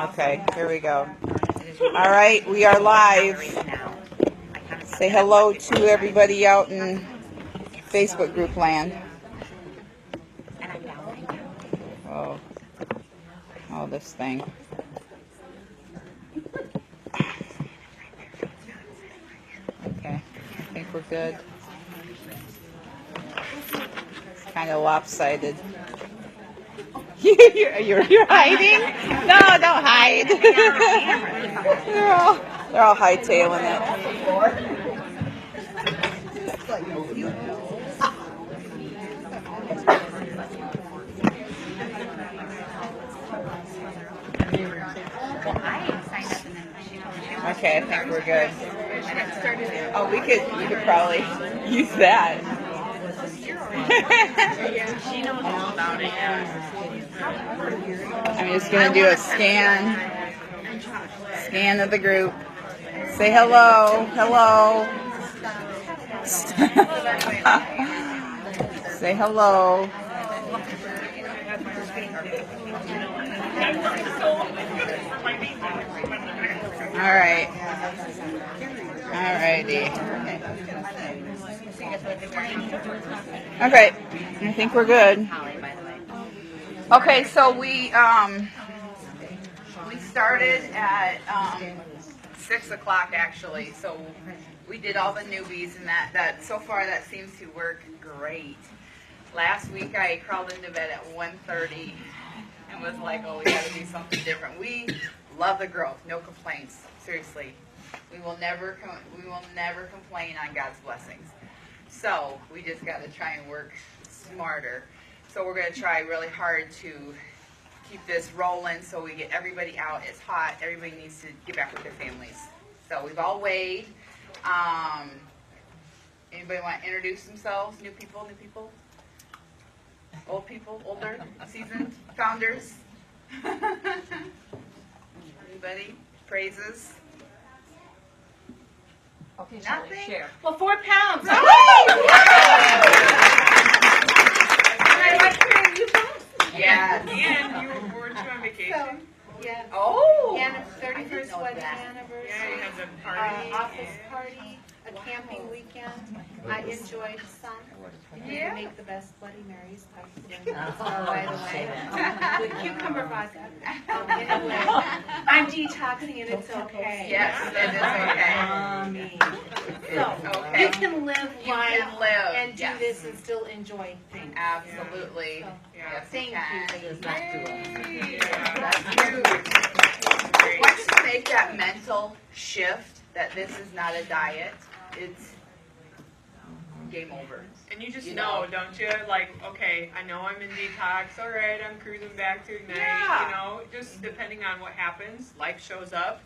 Okay, here we go. All right, we are live. Say hello to everybody out in Facebook group land. Oh, this thing. Okay, I think we're good. It's kind of lopsided. You're hiding? No, don't hide. they're all hightailing it. Okay, I think we're good. Oh, we could probably use that. She knows all about it. I'm just gonna do a scan of the group. Say hello, hello. Say hello. All right. Alrighty. Okay, I think we're good. Okay, so we started at 6 o'clock actually. So we did all the newbies, and that so far that seems to work great. Last week I crawled into bed at 1:30 and was like, oh, we got to do something different. We love the growth, no complaints. Seriously, we will never complain on God's blessings. So we just got to try and work smarter. So we're going to try really hard to keep this rolling so we get everybody out. It's hot. Everybody needs to get back with their families. So we've all weighed. Anybody want to introduce themselves? New people? Old people? Older? Seasoned? Founders? Anybody? Praises? Okay, nothing? Share. Well, 4 pounds. Oh! Yes. And you were on vacation? Yeah. Oh. Anna's 31st wedding anniversary. Yeah, you had the party. Office party, a camping weekend. I enjoyed the sun. Yeah. Make the best Bloody Marys possible. By the way. With cucumber vodka. Anyway, I'm detoxing and it's okay. Yes, it is okay. So, Okay. you can live You life can live, and do yes. this and still enjoy things. Absolutely. So, Yes, thank can. you. That's huge. Once you make that mental shift that this is not a diet, it's game over. And you just You know, know. don't you? Like, okay, I know I'm in detox. All right, I'm cruising back to Ignite. Yeah. You know, just depending on what happens, life shows up,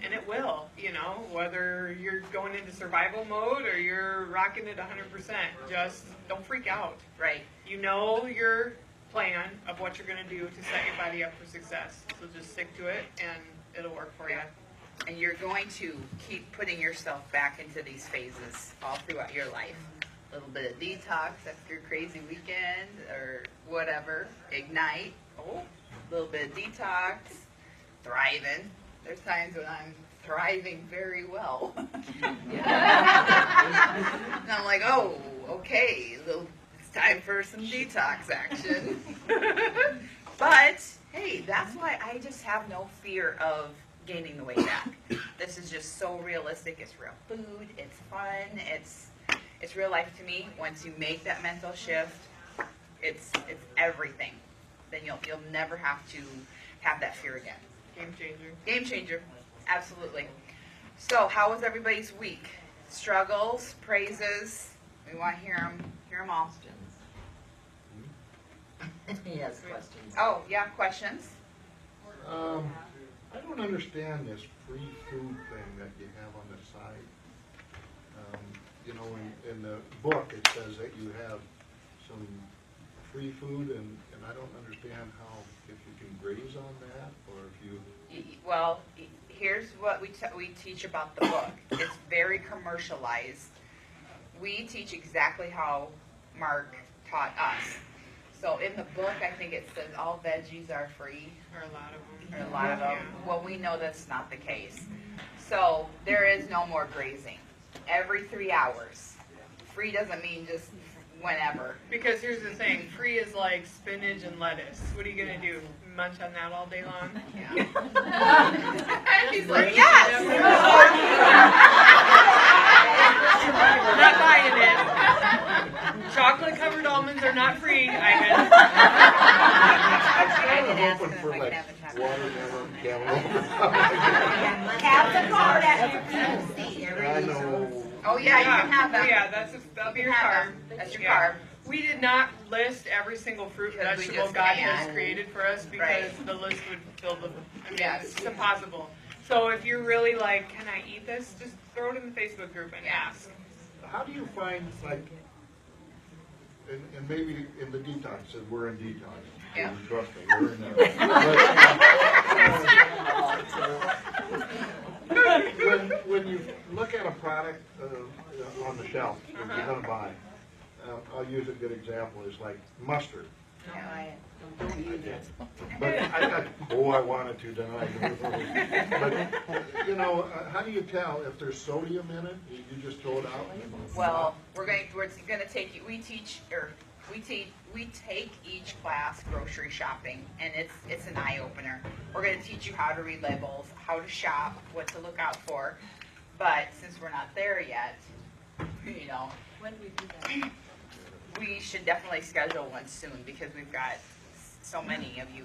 and it will. You know, whether you're going into survival mode or you're rocking it 100%, just don't freak out. Right. You know your plan of what you're going to do to set your body up for success. So just stick to it, and it'll work for you. And you're going to keep putting yourself back into these phases all throughout your life. A little bit of detox after your crazy weekend or whatever. Ignite. Oh, a little bit of detox. Thriving. There's times when I'm thriving very well. And I'm like, oh, okay. It's time for some detox action. But, hey, that's why I just have no fear of gaining the weight back. This is just so realistic. It's real food. It's fun. It's real life to me. Once you make that mental shift, it's everything. Then you'll never have to have that fear again. Game changer. Game changer. Absolutely. So, how was everybody's week? Struggles, praises. We want to hear them all. Yes, questions. Oh, yeah, questions. I don't understand this free food thing that you have on the side. You know, in the book, it says that you have some free food, and I don't understand how, if you can graze on that, or if you... Well, here's what we teach about the book. It's very commercialized. We teach exactly how Mark taught us. So in the book, I think it says all veggies are free, Or a lot of them. or a lot of them. Well, we know that's not the case. So there is no more grazing. Every 3 hours. Free doesn't mean just whenever. Because here's the thing, free is like spinach and lettuce. What are you gonna do? Munch on that all day long? Yeah. He's like, yes! Not buying it. Chocolate covered almonds are not free, Ivan. I'm did ask hoping him for if I like could have a chocolate. watermelon, cantaloupe. I know. Oh yeah, you can have them. Yeah, that'll be You your can have carb. them. That's your Yeah. carb. We did not list every single fruit and Because we vegetable just God can't. has created for us because Right. the list would fill the, I mean, Yes. it's impossible. So if you're really like, can I eat this? Just throw it in the Facebook group and ask. How do you find, like, and maybe in the detox, and we're in detox. Yeah. Trust me, we're in there. But, when you look at a product on the shelf that you're gonna buy, I'll use a good example, is like mustard. But I wanted to tonight. But, you know, how do you tell if there's sodium in it? You just throw it out? Well, we're gonna take you. We take each class grocery shopping, and it's an eye opener. We're gonna teach you how to read labels, how to shop, what to look out for. But since we're not there yet, you know, When do we do that? we should definitely schedule one soon because we've got so many of you.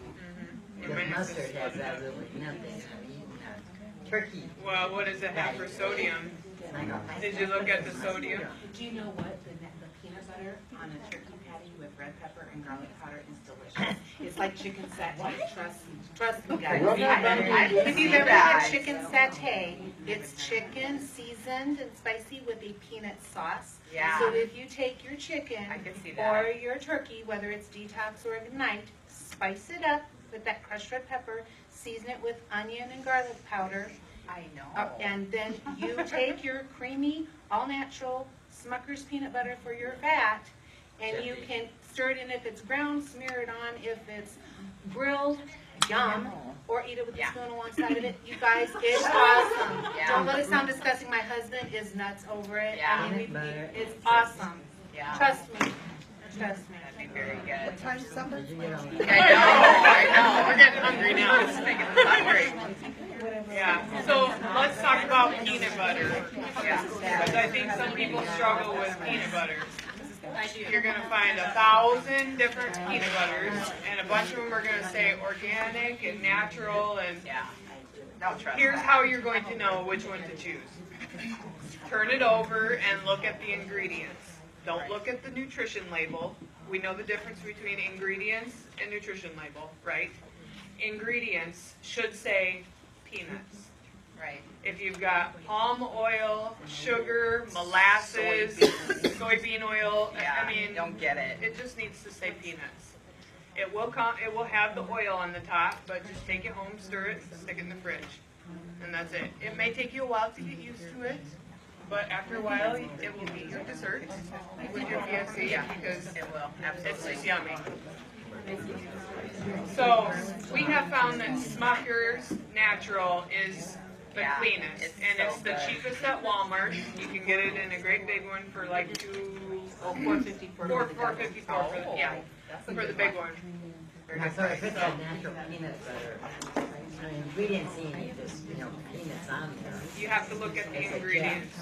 The mustard has absolutely nothing. I mean, turkey. Well, what does it have for sodium? Did you look at the sodium? Do you know what? The peanut butter on a turkey patty with red pepper and garlic powder is delicious. It's like chicken satay. Trust me, guys. Well, If you've ever had chicken satay, it's chicken seasoned and spicy with a peanut sauce. Yeah. So if you take your chicken I can see or that. your turkey, whether it's detox or ignite, spice it up with that crushed red pepper, season it with onion and garlic powder, I know. and then you take your creamy, all-natural Smucker's peanut butter for your fat, and you can stir it in if it's brown, smear it on if it's grilled, yum, or eat it with a Yeah. spoon alongside of it. You guys, it's awesome. Yeah. Don't let it sound disgusting. My husband is nuts over it. Yeah. I mean, Peanut butter. it's awesome. Yeah. Trust me. Trust me. That'd be very good. Did you get all I know. We're getting hungry now. It's making us hungry. Yeah, so let's talk about peanut butter. Yeah. Because I think some people struggle with peanut butter. You're gonna find 1,000 different peanut butters, and a bunch of them are gonna say organic and natural, and Yeah. Don't trust here's that. how you're going to know which one to choose. Turn it over and look at the ingredients. Don't look at the nutrition label. We know the difference between ingredients and nutrition label, right? Ingredients should say peanuts. Right. If you've got palm oil, sugar, molasses, soybean oil, Yeah. I mean, don't get it. it just needs to say peanuts. It will have the oil on the top, but just take it home, stir it, stick it in the fridge, and that's it. It may take you a while to get used to it, but after a while, it will be your dessert with your PFC because It will. it's Absolutely. just yummy. So we have found that Smucker's Natural is the Yeah, cleanest, it's and so it's the good. cheapest at Walmart. You can get it in a great big one for like $4.54 for the, yeah, That's a for the good big one. one. Very Now, good so if price. it's a natural peanut butter, the ingredients seem just, peanuts on there. You have to look at the It's a ingredients.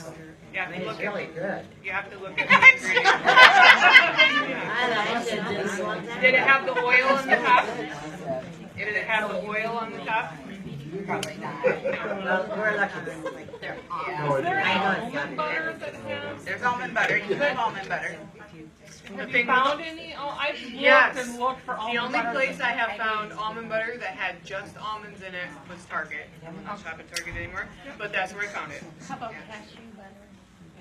You I have mean, to it's look really at, good. you have to look at the ingredients. I liked it just one time. Did it have the oil on the top? Did it have the oil on the top? Probably not. Well, we're lucky. Yeah. No, it I know it's got Butter it. that it has? There's almond butter. You can have almond butter. The thing found any? Oh, I've looked and looked for almond butter. The only place I have found almond butter that had just almonds in it was Target. I don't shop at Target anymore, but that's where I found it. How about cashew butter?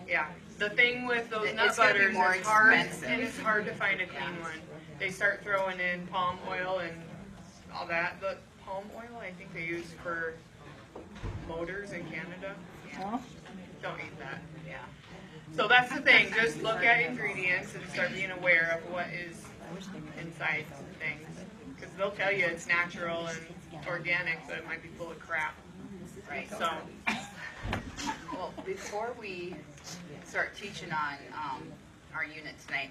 Yeah. The thing with those nut It's gonna be butters more is hard, expensive. and it's hard to find a clean one. They start throwing in palm oil and all that. The palm oil, I think they use for motors in Canada. Don't eat that. Yeah. So that's the thing. Just look at ingredients and start being aware of what is inside things. Because they'll tell you it's natural and organic, but it might be full of crap. Right. So, Well, before we start teaching on our unit tonight,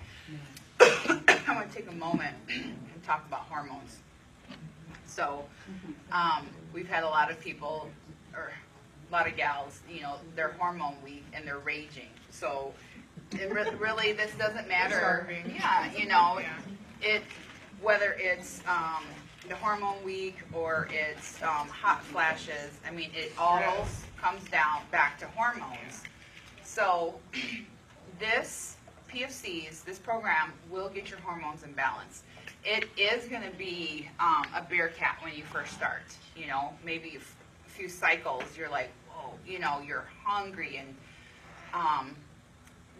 I want to take a moment and talk about hormones. So, we've had a lot of people, or a lot of gals, you know, they're hormone week and they're raging. So, really, this doesn't matter. Starving. Yeah, you know, yeah. whether it's the hormone week or it's hot flashes. I mean, it all Yes. comes down back to hormones. So this PFCs, this program will get your hormones in balance. It is going to be a bear cat when you first start. You know, maybe a few cycles, you're like, whoa, you know, you're hungry and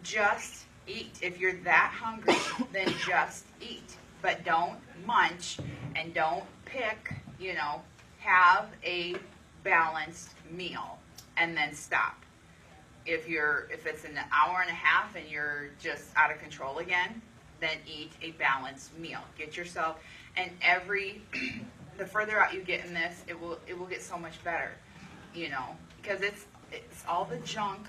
just eat. If you're that hungry, then just eat. But don't munch and don't pick, you know, have a balanced meal and then stop. If it's an hour and a half and you're just out of control again, then eat a balanced meal. Get yourself, and the further out you get in this, it will get so much better, you know, because it's all the junk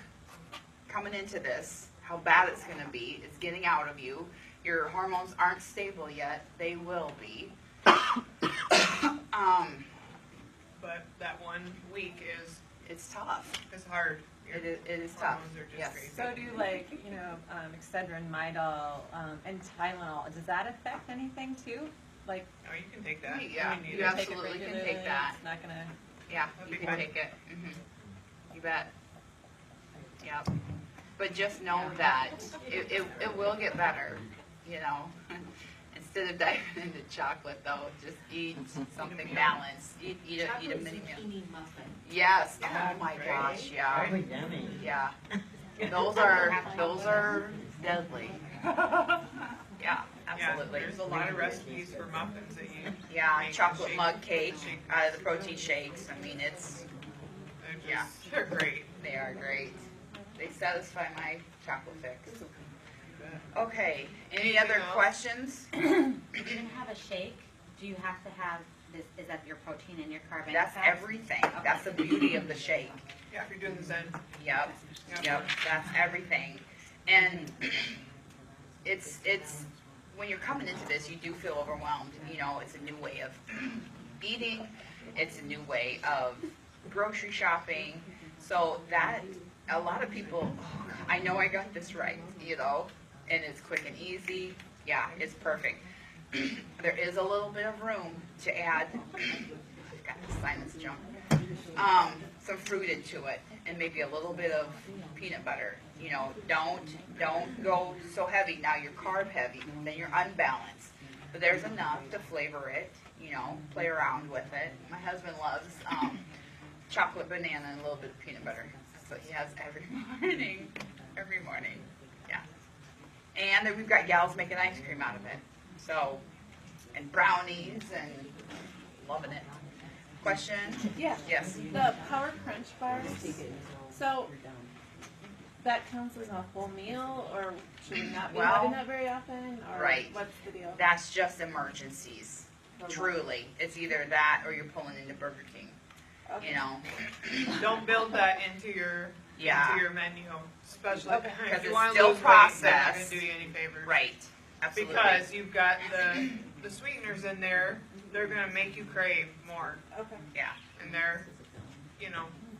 coming into this, how bad it's going to be. It's getting out of you. Your hormones aren't stable yet. They will be. But that 1 week It's tough. is hard. Your It is tough. hormones are just Yes. crazy. So do Excedrin, Midol, and Tylenol, does that affect anything too? Like, Oh, you can take that. Yeah, You need you it. absolutely can take that. It's not gonna, Yeah, That'd you be can fine. take it. You bet. Yep. But just know that it will get better, you know. Instead of diving into chocolate, though, just eat something balanced. Eat a Chocolate mini meal. zucchini muffin. Yes. Yeah, Oh my right. gosh. Yeah. Oh, yummy. Yeah. Those are deadly. Yeah. Yeah, Absolutely. there's a lot of recipes for muffins that you Yeah. make and Chocolate shake- mug cake shake. out of the protein shakes. I mean, it's. They're they're great. They are great. They satisfy my chocolate fix. Okay, any Anything other else? questions? If you're gonna have a shake, do you have to have this, is that your protein and your carb? That's everything. That's the beauty of the shake. Yeah, if you're doing the Zen. Yep, yep, that's everything. And it's, when you're coming into this, you do feel overwhelmed. You know, it's a new way of eating. It's a new way of grocery shopping. So that, a lot of people, oh, I know I got this right, you know, and it's quick and easy. Yeah, it's perfect. There is a little bit of room to add, I've got the sinus jump, some fruit into it, and maybe a little bit of peanut butter. You know, don't go so heavy. Now you're carb heavy, then you're unbalanced. But there's enough to flavor it, you know, play around with it. My husband loves chocolate banana and a little bit of peanut butter. So he has every morning, yeah. And then we've got gals making ice cream out of it. So, and brownies and loving it. Question? yeah. Yes. The Power Crunch bars, so that counts as a whole meal, or should we not be Well, having that very often, or right. what's the deal? That's just emergencies. Truly. It's either that or you're pulling into Burger King. Okay. You know? Don't build that into your Yeah. menu, especially Okay. if Because you it's want to still lose weight. They're not going processed. to do you any favors. Right. Absolutely. Because you've got the sweeteners in there, they're going to make you crave more. Okay. Yeah. And they're,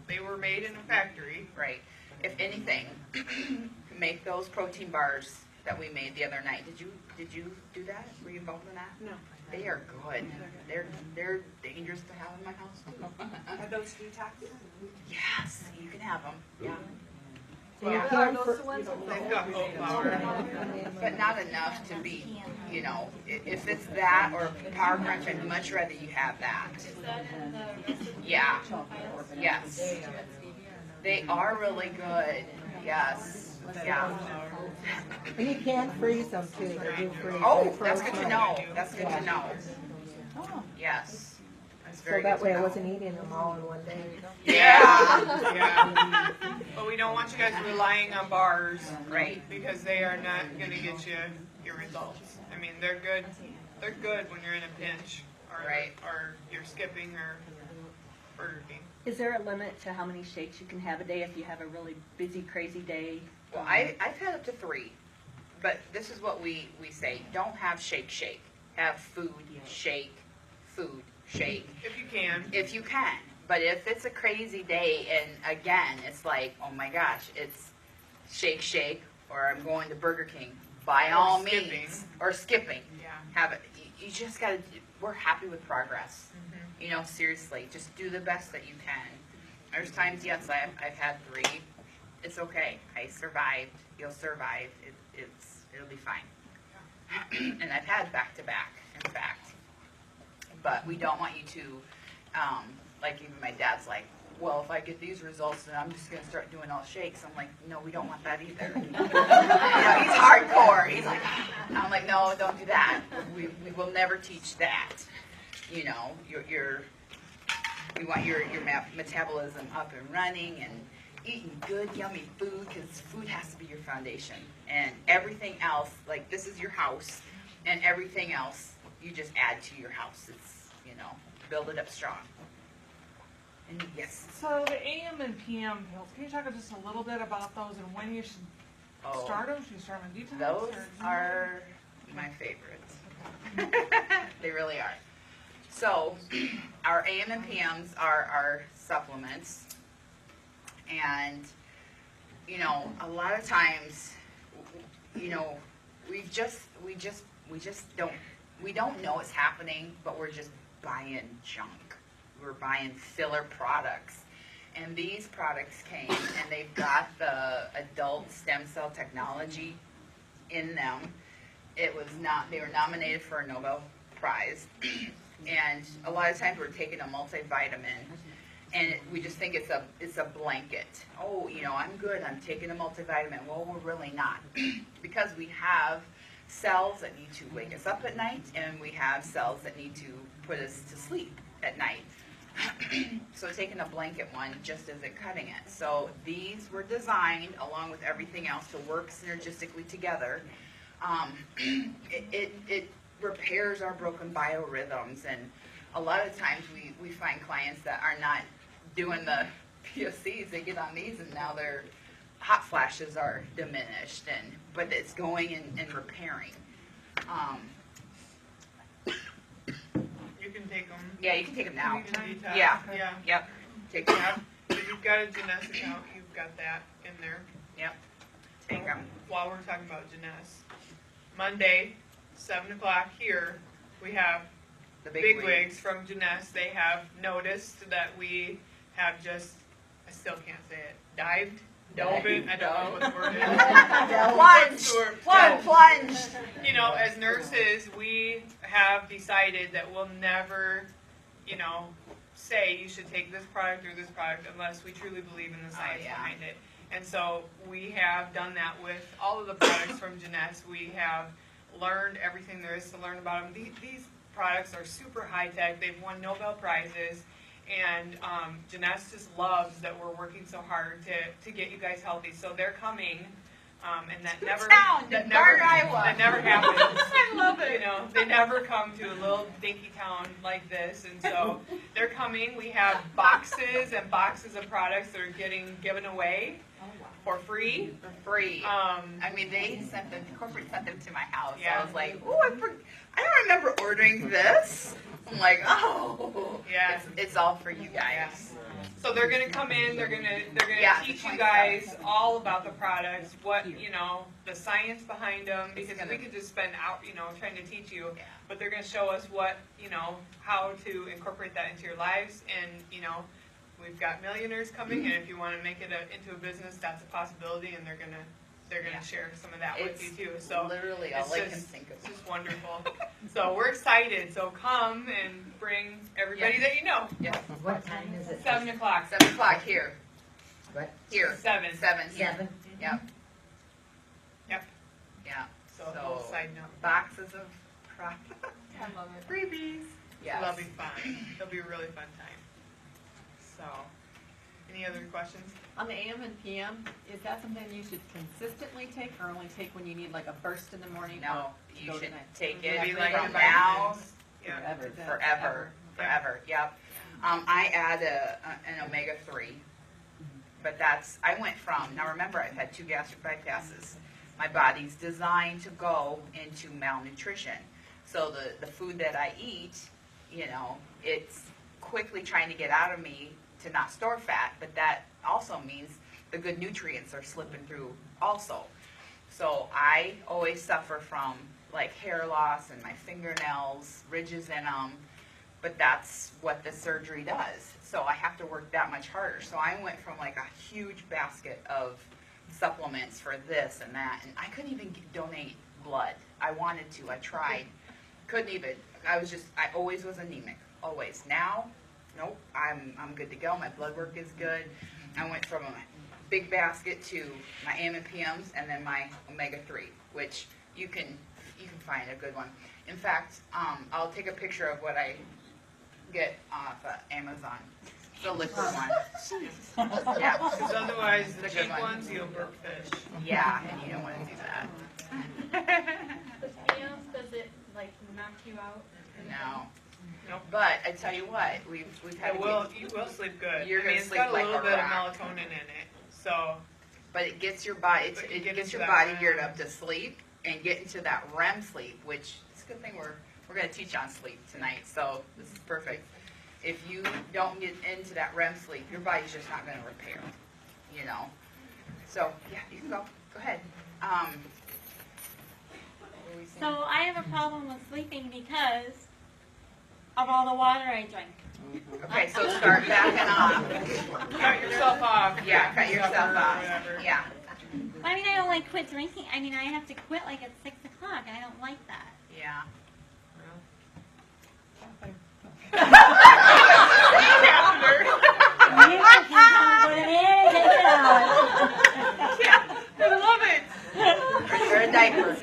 they were made in a factory. Right. If anything, make those protein bars that we made the other night. Did you do that? Were you involved in that? No. They are good. They're dangerous to have in my house. Are those detox? Yes, you can have them. Yeah. Are those the ones they've got oat flour? But not enough to be, if it's that or Power Crunch, I'd much rather you have that. Yeah. Yes. They are really good. Yes. Yeah. And you can freeze them too, they do freeze. Oh, They that's froze good to them. know. That's good to know. Oh. Yes. So very that good way to I know. wasn't eating them all in one day. Yeah, yeah. But we don't want you guys relying on bars, Right. because they are not gonna get you your results. I mean, they're good when you're in a pinch, or, Right. or you're skipping, or Burger King. Is there a limit to how many shakes you can have a day if you have a really busy, crazy day? Well, I've had up to 3, but this is what we say: don't have shake. Have food, shake, food, shake. If you can. If you can. But if it's a crazy day, and again, it's like, oh my gosh, it's shake, or I'm going to Burger King, by Or all skipping. means, or skipping. Yeah. Have it. You just gotta. We're happy with progress. Mm-hmm. You know, seriously, just do the best that you can. There's times, yes, I've had 3. It's okay. I survived. You'll survive. It'll be fine. And I've had back to back, in fact. But we don't want you to, like even my dad's like, well, if I get these results, then I'm just gonna start doing all shakes. I'm like, no, we don't want that either. You know, he's hardcore. He's like, I'm like, no, don't do that. We will never teach that. You know, we want your metabolism up and running and eating good, yummy food, because food has to be your foundation. And everything else, like this is your house, and everything else you just add to your house. It's, build it up strong. And yes. So the AM and PM pills, can you talk just a little bit about those and when you should start them? Should you start them in detox? Those or- are my favorites. They really are. So, our AM and PMs are our supplements. And, a lot of times, we don't know it's happening, but we're just buying junk. We're buying filler products. And these products came, and they've got the adult stem cell technology in them. They were nominated for a Nobel Prize. And a lot of times we're taking a multivitamin, and we just think it's a blanket. Oh, I'm good, I'm taking a multivitamin. Well, we're really not. Because we have cells that need to wake us up at night, and we have cells that need to put us to sleep at night. So taking a blanket one just isn't cutting it. So these were designed, along with everything else, to work synergistically together. It repairs our broken biorhythms, and a lot of times we find clients that are not doing the POCs. They get on these, and now their hot flashes are diminished, but it's going and repairing. You can take them. Yeah, you can take them now. Detox. Yeah. Yeah. Yep. Take them. If you've got a Janess account, you've got that in there. Yep. Take them. While we're talking about Janess, Monday, 7 o'clock here, we have The bigwigs from Janess. They have noticed that we have I still can't say it, dove in, I don't know what the word is. Plunge. As nurses, we have decided that we'll never, say you should take this product or this product unless we truly believe in the science behind it. And so we have done that with all of the products from Janess. We have learned everything there is to learn about them. These products are super high tech. They've won Nobel Prizes. And Janess just loves that we're working so hard to get you guys healthy. So they're coming, and that never happens. I love it. They never come to a little dinky town like this, and so they're coming. We have boxes and boxes of products that are getting given away for free. They sent them. Corporate sent them to my house. Yeah. I was like, oh, I don't remember ordering this. I'm like, oh, Yeah. It's all for you guys. Yeah. So they're gonna come in. They're gonna Yeah, teach the you guys all about the products, what the science behind them, because we could just spend out trying to teach you, Yeah. but they're gonna show us what how to incorporate that into your lives, and we've got millionaires coming, and if you want to make it into a business, that's a possibility, and they're gonna Yeah. share some of that with It's you too. So literally it's all I can just- think it's of. just wonderful. So we're excited. So come and bring everybody that you know. Yeah. What time is it? 7 o'clock. 7 o'clock here. What? Here. 7. 7 here. 7? Yep. Yep. Yeah. So a little side note. Boxes of products. I love it. Freebies. Yes. that'll be fun. It'll be a really fun time. So, any other questions? On the AM and PM, is that something you should consistently take or only take when you need like a burst in the morning? No, or you go to should night? take Maybe it like from a now Yeah. Forever. forever, yep. I add an omega-3, but I went from, now remember, I've had 2 gastric bypasses. My body's designed to go into malnutrition. So the food that I eat, it's quickly trying to get out of me to not store fat, but that also means the good nutrients are slipping through also. So I always suffer from like hair loss and my fingernails, ridges in them, but that's what the surgery does. So I have to work that much harder. So I went from like a huge basket of supplements for this and that, and I couldn't even donate blood. I wanted to, I tried, couldn't even. I always was anemic, always. Now, nope, I'm good to go. My blood work is good. I went from a big basket to my AM and PMs and then my omega-3, which you can find a good one. In fact, I'll take a picture of what I get off Amazon. The liquid one. Yeah. Because otherwise, the The good cheap one. ones, you'll burp fish. Yeah, and you don't want to do that. With PMs, does it like knock you out? No. Nope. But I tell you what, we've had You will sleep good. You're gonna it's sleep got a like little a bit rock. of melatonin in it. So, but it gets your body But you it get gets into your that body REM. geared up to sleep and get into that REM sleep, which is a good thing we're going to teach on sleep tonight. So this is perfect. If you don't get into that REM sleep, your body's just not going to repair. So yeah, you can go. Go ahead. What were we saying? So I have a problem with sleeping because of all the water I drink. Okay, so start backing off. cut yourself off. Yeah, cut yourself Supper or off. whatever. Yeah. I mean, I don't like quit drinking. I mean, I have to quit like at 6 o'clock, and I don't like that. Yeah. Yeah, I love it. Or a diaper.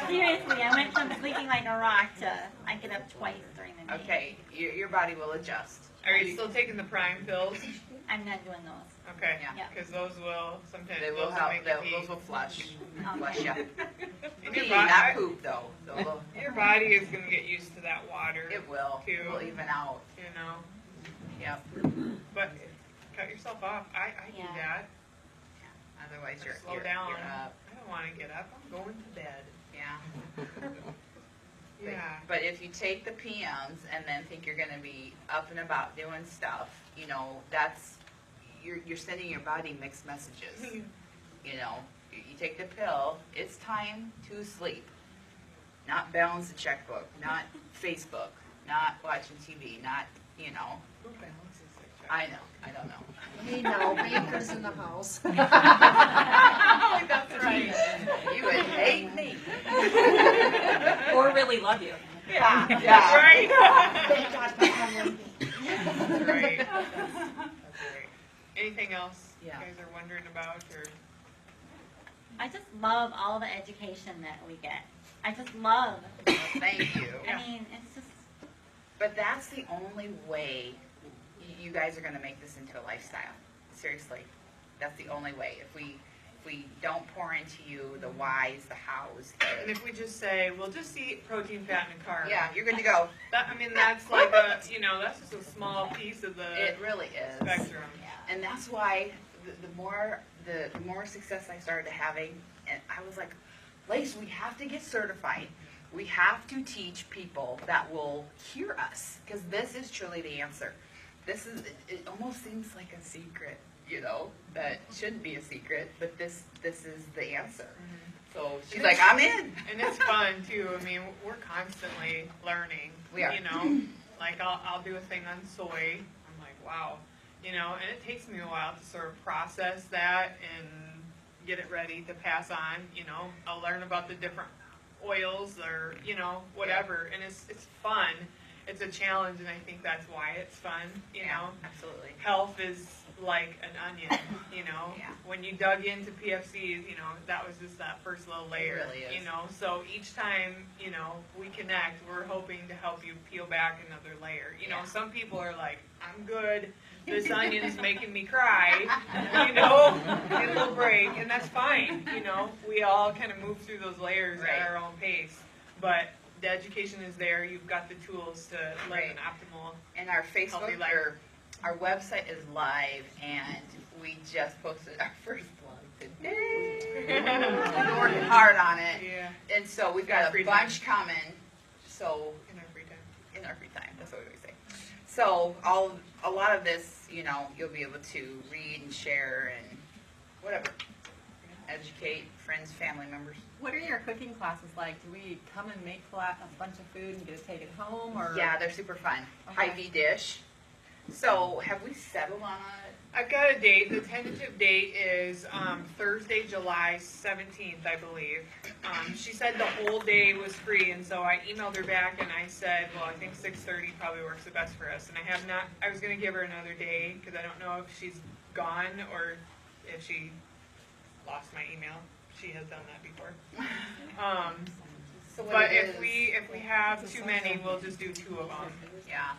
Seriously, I went from sleeping like a rock to I get up twice during the day. Okay, your body will adjust. Are you still taking the prime pills? I'm not doing those. Okay. Yeah. Because those will sometimes They will those help. make you pee. Those will flush. Flush you. And Pee, your, not body, poop though. They'll- your body is going to get used to that water. It will. Too. It will even out. You know. Yep. But cut yourself off. I do Yeah. that. Otherwise, you're Slow you're, down. you're up. I don't want to get up. I'm going to bed. Yeah. Yeah. But if you take the PMs and then think you're going to be up and about doing stuff, that's you're sending your body mixed messages. You take the pill. It's time to sleep. Not balance the checkbook. Not Facebook. Not watching TV. Not Who balances it? I know. I don't know. We know, bankers in the house. That's right. You would hate me. Or really love you. Yeah. That's Yeah. right. Thank God for Henry. That's right. That's right. Anything else Yeah. you guys are wondering about? Or I just love all the education that we get. I just love. Thank you. I mean, it's just. But that's the only way you guys are going to make this into a lifestyle. Seriously. That's the only way. If we don't pour into you the whys, the hows, and if we just say, we'll just eat protein, fat, and carbs. yeah, you're good to go. That's like that's just a small piece of the It really is. spectrum. And that's why the more success I started having, and I was like, Lace, we have to get certified. We have to teach people that will hear us, because this is truly the answer. It almost seems like a secret, that shouldn't be a secret, but this is the answer. So she's like, I'm in. And it's fun too. I mean, we're constantly learning. We are. Like I'll do a thing on soy. I'm like, wow. And it takes me a while to sort of process that and get it ready to pass on. I'll learn about the different oils or whatever, and it's fun. It's a challenge, and I think that's why it's fun. Yeah, absolutely. Health is like an onion, you know? Yeah. When you dug into PFCs, you know, that was just that first little layer, really is. you know? So each time, you know, we connect, we're hoping to help you peel back another layer. You know, Yeah. some people are like, I'm good, this onion's making me cry, you know? Get a little break, and that's fine, you know? We all kind of move through those layers Right. at our own pace. But the education is there, you've got the tools to live Right. an optimal. And our Healthy Facebook, life. our website is live, and we just posted our first blog today. We're working hard on it. Yeah. And so we've In our got a free bunch coming, so, In our free time. in our free time, that's what we always say. So a lot of this, you know, you'll be able to read and share and whatever. Educate friends, family members. What are your cooking classes like? Do we come and make a bunch of food and get to take it home, or? Yeah, they're super fun. Okay. Hy-Vee dish. So have we settled on a I've got a date. The tentative date is Thursday, July 17th, I believe. She said the whole day was free, and so I emailed her back and I said, well, I think 6:30 probably works the best for us. And I was going to give her another day because I don't know if she's gone or if she lost my email. She has done that before. So what But it if is- we have too many, we'll just do 2 of them. Yeah,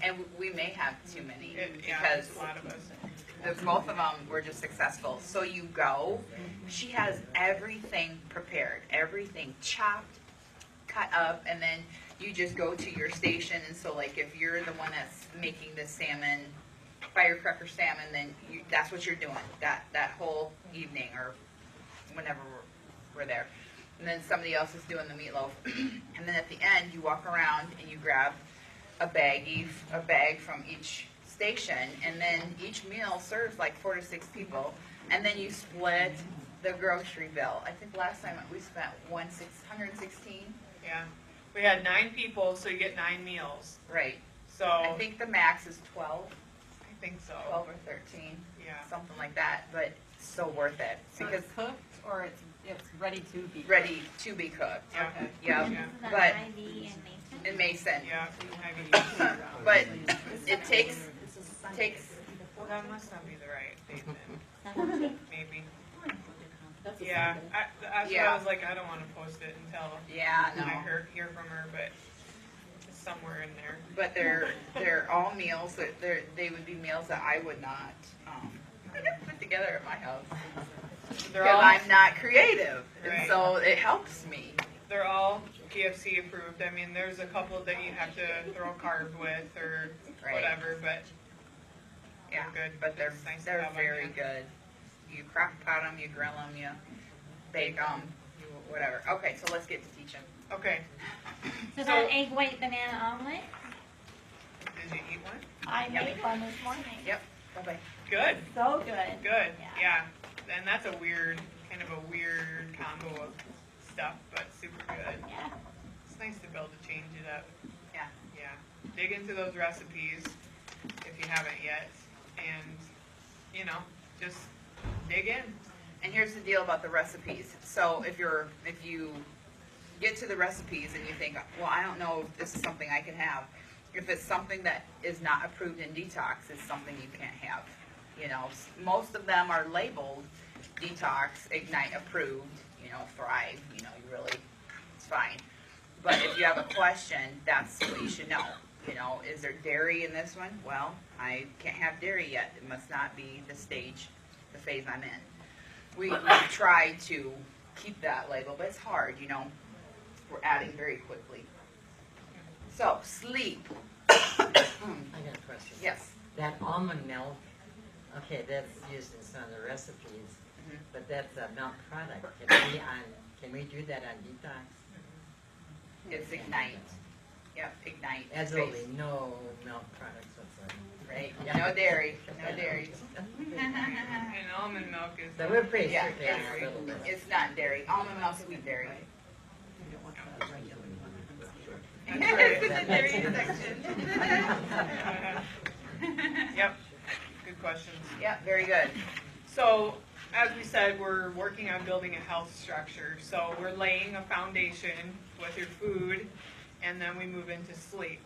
and we may have too many Yeah, because there's a lot of us. both of them were just successful. So you go, she has everything prepared, everything chopped, cut up, and then you just go to your station. And so like if you're the one that's making the salmon, firecracker salmon, then that's what you're doing that whole evening or whenever we're there. And then somebody else is doing the meatloaf. And then at the end, you walk around and you grab a bag from each station, and then each meal serves like 4 to 6 people, and then you split the grocery bill. I think last time we spent $116. Yeah. We had 9 people, so you get 9 meals. Right. So I think the max is 12, I think so. 12 or 13, Yeah. something like that. But so worth it So because it's cooked, or it's ready to be? ready to be cooked. Yeah. Okay. Yeah. This is an But IV in Mason. in Mason, Yeah. I mean, but it takes. that must not be the right date then. 17th. Maybe. That's a Yeah. Sunday. That's why Yeah. I was like, I don't want to post it until Yeah, no. I hear from her, but it's somewhere in there. But they're all meals that they would be meals that I would not put together at my house They're because all I'm not creative, and Right. so it helps me. they're all PFC approved. I mean, there's a couple that you have to throw carb with or Right. whatever, but Yeah, They're good. but they're It's nice to they're have on very hand. good. You crock pot them, you grill them, you bake them, whatever. Okay, so let's get to teaching. okay. So that egg white banana omelet, Did you eat one? I made one this morning. Yep. Bye bye. Good. So good. Good. Yeah. Yeah. And that's kind of a weird combo of stuff, but super good. Yeah. It's nice to be able to change it up. Yeah. Yeah. Dig into those recipes if you haven't yet. And, just dig in. And here's the deal about the recipes. So if you get to the recipes and you think, well, I don't know if this is something I can have. If it's something that is not approved in detox, it's something you can't have. Most of them are labeled detox, Ignite approved, Thrive, you really, it's fine. But if you have a question, that's what you should know. Is there dairy in this one? Well, I can't have dairy yet. It must not be the phase I'm in. We try to keep that label, but it's hard, We're adding very quickly. So, sleep. I got a question. Yes. That almond milk, okay, that's used in some of the recipes, Mhm. but that's a milk product. Can we do that on detox? It's Ignite. Yep, Ignite. Absolutely no milk products whatsoever. Right? No dairy. No dairy. And almond milk is. So we're pretty Yeah, strict on a little bit. it's not dairy. Almond milk, sweet dairy. Yep. Good questions. Yep, very good. So, as we said, we're working on building a health structure. So we're laying a foundation with your food, and then we move into sleep.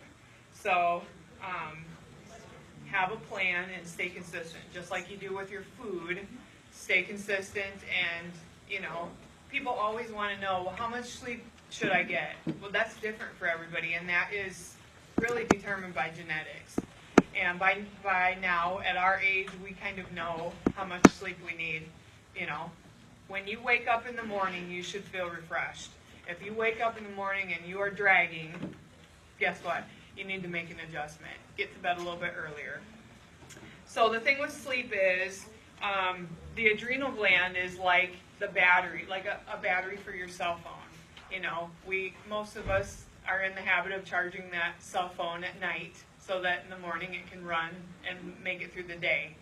So, have a plan and stay consistent, just like you do with your food. Stay consistent, and you know, people always want to know, well, how much sleep should I get? Well, that's different for everybody, and that is really determined by genetics. And by now, at our age, we kind of know how much sleep we need. You know, when you wake up in the morning, you should feel refreshed. If you wake up in the morning and you are dragging, guess what? You need to make an adjustment. Get to bed a little bit earlier. So the thing with sleep is, the adrenal gland is like the battery, like a battery for your cell phone. You know, most of us are in the habit of charging that cell phone at night so that in the morning it can run and make it through the day.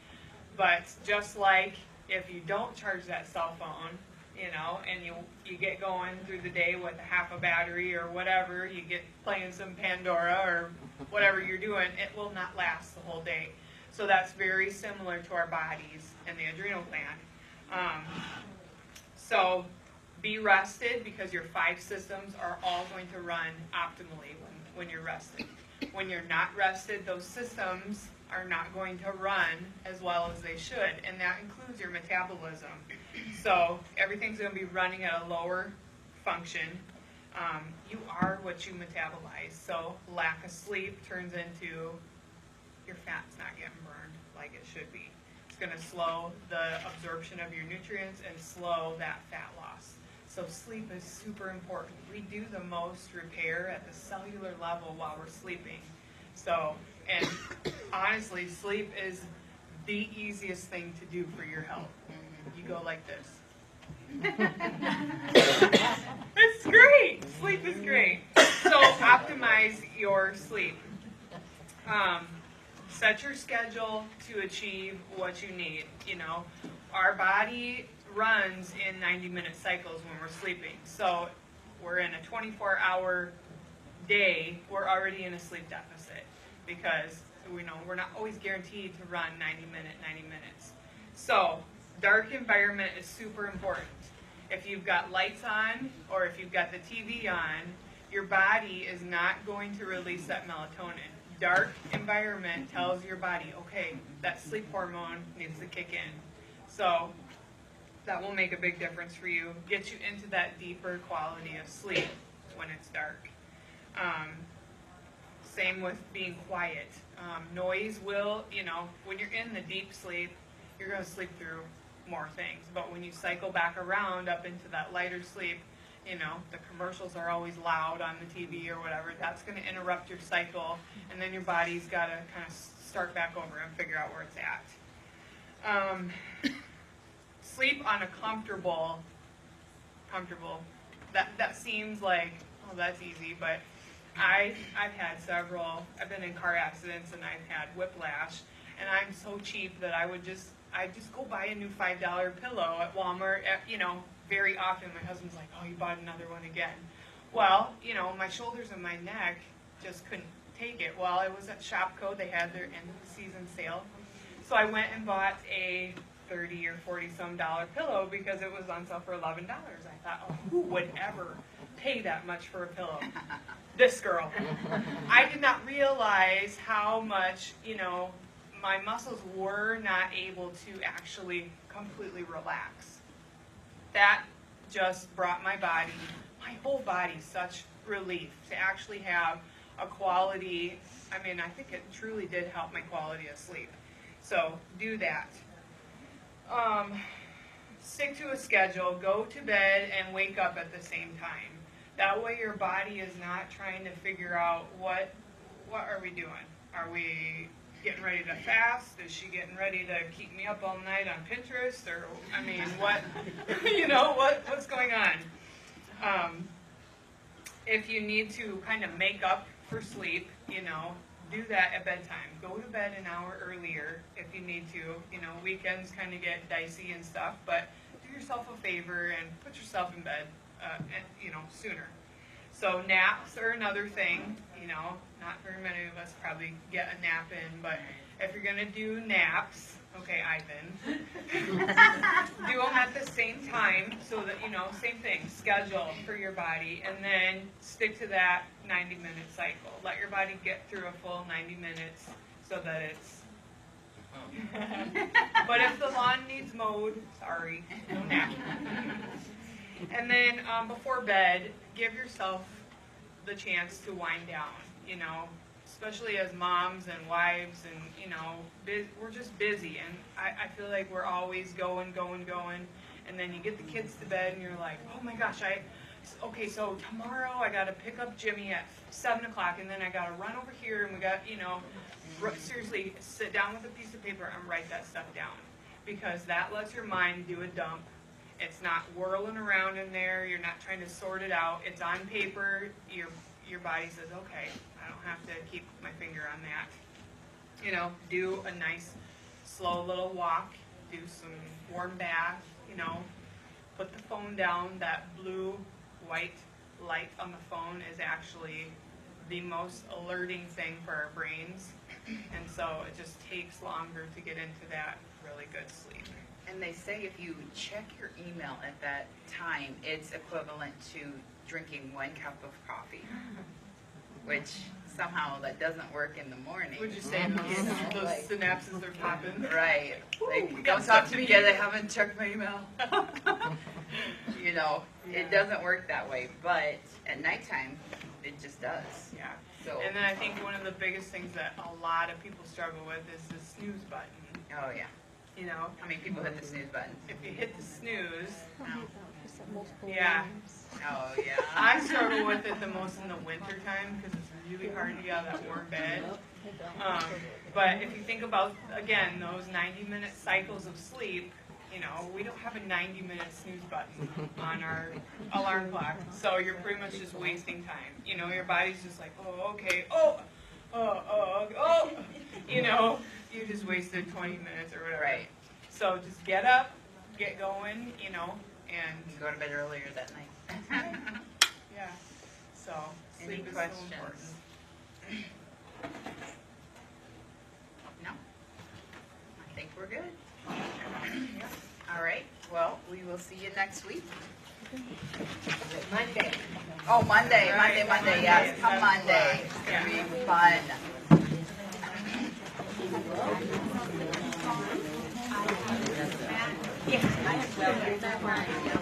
But just like if you don't charge that cell phone, you know, and you get going through the day with a half a battery or whatever, you get playing some Pandora or whatever you're doing, it will not last the whole day. So that's very similar to our bodies and the adrenal gland. So be rested, because your 5 systems are all going to run optimally when you're rested. When you're not rested, those systems are not going to run as well as they should, and that includes your metabolism. So everything's going to be running at a lower function. You are what you metabolize, so lack of sleep turns into your fat's not getting burned like it should be. It's going to slow the absorption of your nutrients and slow that fat loss. So sleep is super important. We do the most repair at the cellular level while we're sleeping. So, and honestly, sleep is the easiest thing to do for your health. You go like this. It's great. Sleep is great. So optimize your sleep. Set your schedule to achieve what you need. You know, our body runs in 90-minute cycles when we're sleeping. So we're in a 24-hour day, we're already in a sleep deficit, because we know we're not always guaranteed to run 90 minutes. So dark environment is super important. If you've got lights on or if you've got the TV on, your body is not going to release that melatonin. Dark environment tells your body, okay, that sleep hormone needs to kick in. So that will make a big difference for you. Get you into that deeper quality of sleep when it's dark. Same with being quiet. Noise will, you know, when you're in the deep sleep, you're going to sleep through more things. But when you cycle back around up into that lighter sleep, you know, the commercials are always loud on the TV or whatever. That's going to interrupt your cycle, and then your body's got to kind of start back over and figure out where it's at. Sleep on a comfortable, that seems like, oh, that's easy, but I've had several, I've been in car accidents and I've had whiplash, and I'm so cheap that I just go buy a new $5 pillow at Walmart, you know, very often. My husband's like, oh, you bought another one again. Well, you know, my shoulders and my neck just couldn't take it. Well, it was at Shopko, they had their end of the season sale. So I went and bought a $30 or $40 some pillow because it was on sale for $11. I thought, oh, who would ever pay that much for a pillow? This girl. I did not realize how much, you know, my muscles were not able to actually completely relax. That just brought my whole body such relief to actually have a quality. I mean, I think it truly did help my quality of sleep. So do that. Stick to a schedule, go to bed and wake up at the same time. That way your body is not trying to figure out what are we doing? Are we getting ready to fast? Is she getting ready to keep me up all night on Pinterest? Or, I mean, what, you know, what's going on? If you need to kind of make up for sleep, you know, do that at bedtime. Go to bed an hour earlier if you need to. You know, weekends kind of get dicey and stuff, but do yourself a favor and put yourself in bed, you know, sooner. So naps are another thing. You know, not very many of us probably get a nap in, but if you're gonna do naps, okay, Ivan, do them at the same time so that, you know, same thing, schedule for your body, and then stick to that 90-minute cycle. Let your body get through a full 90 minutes so that it's But if the lawn needs mowed, sorry, no nap. And then before bed, give yourself the chance to wind down, you know, especially as moms and wives and, you know, we're just busy. And I feel like we're always going. And then you get the kids to bed and you're like, oh my gosh, okay, so tomorrow I got to pick up Jimmy at 7 o'clock and then I got to run over here and we got, you know, seriously, sit down with a piece of paper and write that stuff down. Because that lets your mind do a dump. It's not whirling around in there. You're not trying to sort it out. It's on paper. Your body says, okay, I don't have to keep my finger on that. You know, do a nice, slow little walk. Do some warm bath, you know. Put the phone down. That blue-white light on the phone is actually the most alerting thing for our brains. And so it just takes longer to get into that really good sleep. And they say if you check your email at that time, it's equivalent to drinking 1 cup of coffee, which somehow that doesn't work in the morning. Would you say those synapses are popping? Right. Like, don't talk to me yet, I haven't checked my email. You know, it doesn't work that way, but at nighttime, it just does. Yeah. So. And then I think one of the biggest things that a lot of people struggle with is the snooze button. Oh, yeah. You know, How many people hit the snooze button? if you hit the snooze, Oh, yeah. oh yeah. I struggle with it the most in the winter time because it's really hard to get out of that warm bed. But if you think about, again, those 90-minute cycles of sleep, you know, we don't have a 90-minute snooze button on our alarm clock. So you're pretty much just wasting time. You know, your body's just like, oh, okay, oh, you know, you just wasted 20 minutes or whatever. Right. So just get up, get going, you know, and Go to bed earlier that night. yeah. So Any sleep is questions? so important. No? I think we're good. All right, well, we will see you next week. Monday. Oh, Monday, Right, Monday, yes, come Monday. It's gonna be fun. Yeah.